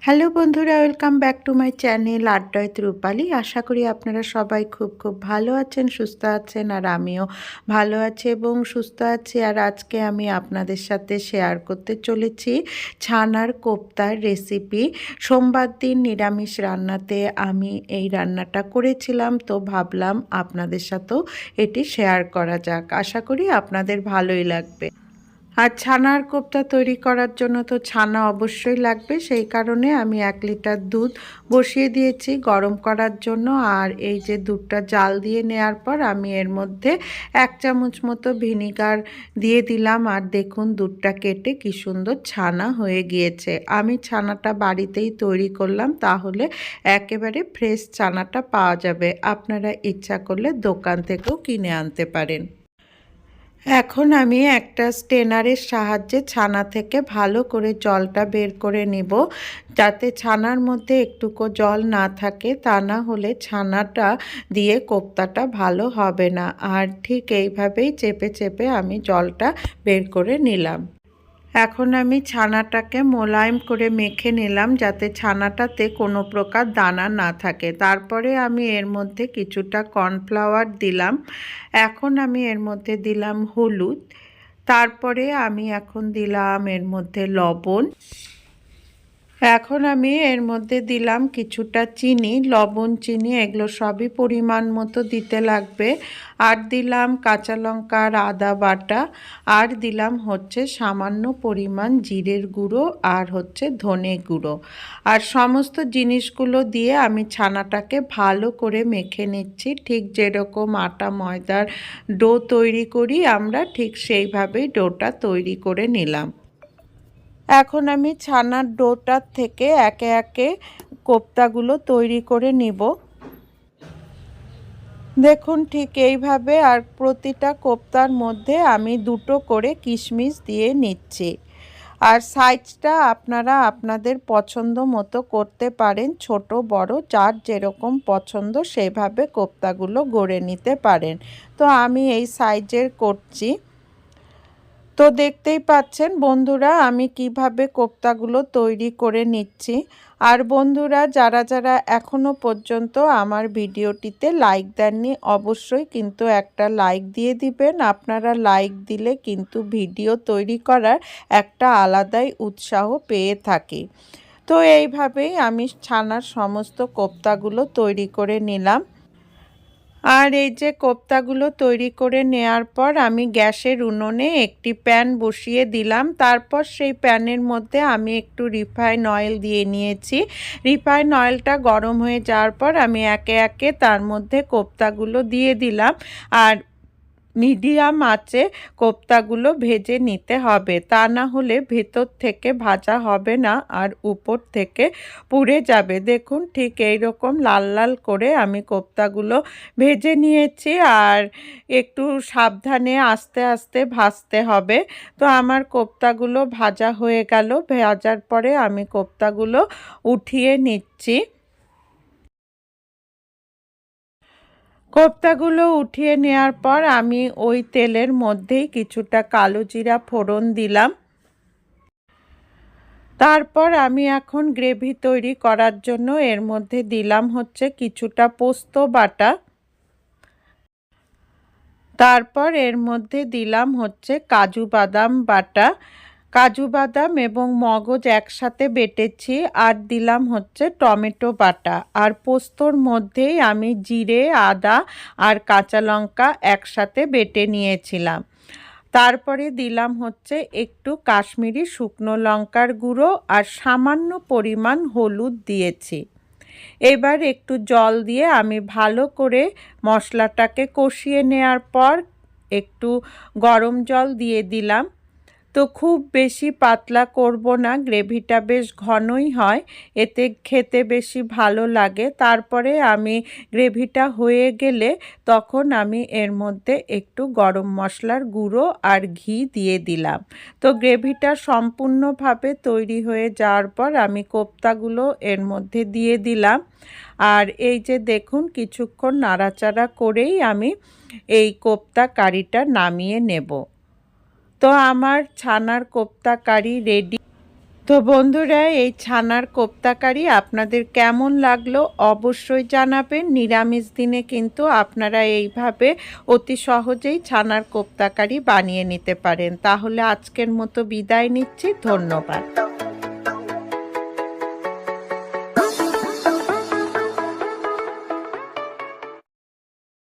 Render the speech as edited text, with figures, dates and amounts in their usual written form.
Hello বন্ধুরা, welcome back to my channel আড্ডায় রূপালী। আশা করি আপনারা সবাই খুব ভালো আছেন, সুস্থ আছেন, আর আমিও ভালো আছি এবং সুস্থ আছি। আর আজকে আমি আপনাদের সাথে শেয়ার করতে চলেছি ছানার কোপ্তার রেসিপি। সোমবার দিন নিরামিষ রান্নাতে আমি এই রান্নাটা করেছিলাম, তো ভাবলাম আপনাদের সাথেও এটি শেয়ার করা যাক। আশা করি আপনাদের ভালোই লাগবে। আর ছানার কোপ্তা তৈরি করার জন্য তো ছানা অবশ্যই লাগবে, সেই কারণে আমি 1 লিটার দুধ বসিয়ে দিয়েছি গরম করার জন্য। আর এই যে দুধটা জাল দিয়ে নেওয়ার পর আমি এর মধ্যে 1 চামচ মতো ভিনিগার দিয়ে দিলাম। আর দেখুন দুধটা কেটে কি সুন্দর ছানা হয়ে গিয়েছে। আমি ছানাটা বাড়িতেই তৈরি করলাম, তাহলে একেবারে ফ্রেশ ছানাটা পাওয়া যাবে। আপনারা ইচ্ছা করলে দোকান থেকেও কিনে আনতে পারেন। এখন আমি একটা স্ট্রেনারের সাহায্যে ছানা থেকে ভালো করে জলটা বের করে নিব, যাতে ছানার মধ্যে একটুকু জল না থাকে, তা না হলে ছানাটা দিয়ে কোপ্তাটা ভালো হবে না। আর ঠিক এইভাবেই চেপে চেপে আমি জলটা বের করে নিলাম। এখন আমি ছানাটাকে মোলায়েম করে মেখে নিলাম, যাতে ছানাটাতে কোনো প্রকার দানা না থাকে। তারপরে আমি এর মধ্যে কিছুটা কর্নফ্লাওয়ার দিলাম। এখন আমি এর মধ্যে দিলাম হলুদ। তারপরে আমি এখন দিলাম এর মধ্যে লবণ। এখন আমি এর মধ্যে দিলাম কিছুটা চিনি, লবণ চিনি এগুলো সবই পরিমাণ মতো দিতে লাগবে। আর দিলাম কাঁচা লঙ্কা আর আদা বাটা। আর দিলাম হচ্ছে সামান্য পরিমাণ জিরের গুঁড়ো আর হচ্ছে ধনে গুঁড়ো। আর সমস্ত জিনিসগুলো দিয়ে আমি ছানাটাকে ভালো করে মেখে নিচ্ছি। ঠিক যেরকম আটা ময়দার ডো তৈরি করি আমরা, ঠিক সেইভাবেই ডোটা তৈরি করে নিলাম। এখন আমি ছানার ডোটার থেকে একে একে কোপ্তাগুলো তৈরি করে নিব। দেখুন ঠিক এইভাবে, আর প্রতিটা কোপ্তার মধ্যে আমি 2টো করে কিশমিশ দিয়ে নিচ্ছি। আর সাইজটা আপনারা আপনাদের পছন্দ মতো করতে পারেন, ছোট বড় যার যেরকম পছন্দ সেভাবে কোপ্তাগুলো গড়ে নিতে পারেন। তো আমি এই সাইজের করছি। তো দেখতেই পাচ্ছেন বন্ধুরা আমি কিভাবে কোপ্তাগুলো তৈরি করে নিচ্ছি। আর বন্ধুরা যারা যারা এখনও পর্যন্ত আমার ভিডিওটিতে লাইক দেননি, অবশ্যই কিন্তু একটা লাইক দিয়ে দিবেন। আপনারা লাইক দিলে কিন্তু ভিডিও তৈরি করার একটা আলাদাই উৎসাহ পেয়ে থাকি। তো এইভাবেই আমি ছানার সমস্ত কোপ্তাগুলো তৈরি করে নিলাম। আর এই যে কোপ্তাগুলো তৈরি করে নেয়ার পর আমি গ্যাসের উনুনে একটি প্যান বসিয়ে দিলাম। তারপর সেই প্যানের মধ্যে আমি একটু রিফাইন অয়েল দিয়ে নিয়েছি। রিফাইন অয়েলটা গরম হয়ে যাওয়ার পর আমি একে একে তার মধ্যে কোপ্তাগুলো দিয়ে দিলাম। আর মিডিয়াম আঁচে কোপ্তাগুলো ভেজে নিতে হবে, তা না হলে ভেতর থেকে ভাজা হবে না আর উপর থেকে পুড়ে যাবে। দেখুন ঠিক এই রকম লাল লাল করে আমি কোপ্তাগুলো ভেজে নিয়েছি। আর একটু সাবধানে আস্তে আস্তে ভাজতে হবে। তো আমার কোপ্তাগুলো ভাজা হয়ে গেল। ভাজার পরে আমি কোপ্তাগুলো উঠিয়ে নিচ্ছি। কোপ্তাগুলো উঠিয়ে নেওয়ার পর আমি ওই তেলের মধ্যেই কিছুটা কালো জিরা ফোড়ন দিলাম। তারপর আমি এখন গ্রেভি তৈরি করার জন্য এর মধ্যে দিলাম হচ্ছে কিছুটা পোস্ত বাটা। তারপর এর মধ্যে দিলাম হচ্ছে কাজু বাদাম বাটা। কাজু বাদাম এবং মগজ একসাথে বেটেছি। আর দিলাম হচ্ছে টমেটো বাটা। আর পোস্তর মধ্যেই আমি জিরে, আদা আর কাঁচা লঙ্কা একসাথে বেটে নিয়েছিলাম। তারপরে দিলাম হচ্ছে একটু কাশ্মীরি শুকনো লঙ্কার গুঁড়ো আর সামান্য পরিমাণ হলুদ দিয়েছি। এবার একটু জল দিয়ে আমি ভালো করে মশলাটাকে কষিয়ে নেওয়ার পর একটু গরম জল দিয়ে দিলাম। তো খুব বেশি পাতলা করব না, গ্রেভিটা বেশ ঘনই হয়, এতে খেতে বেশি ভালো লাগে। তারপরে আমি গ্রেভিটা হয়ে গেলে তখন আমি এর মধ্যে একটু গরম মশলার গুঁড়ো আর ঘি দিয়ে দিলাম। তো গ্রেভিটা সম্পূর্ণভাবে তৈরি হয়ে যাওয়ার পর আমি কোপ্তাগুলো এর মধ্যে দিয়ে দিলাম। আর এই যে দেখুন কিছুক্ষণ নাড়াচাড়া করেই আমি এই কোপ্তা কারিটা নামিয়ে নেব। তো আমার ছানার কোপ্তা কারি রেডি। তো বন্ধুরা, এই ছানার কোপ্তা কারি আপনাদের কেমন লাগলো অবশ্যই জানাবেন। নিরামিষ দিনে কিন্তু আপনারা এইভাবে অতি সহজেই ছানার কোপ্তা কারি বানিয়ে নিতে পারেন। তাহলে আজকের মতো বিদায় নিচ্ছি। ধন্যবাদ।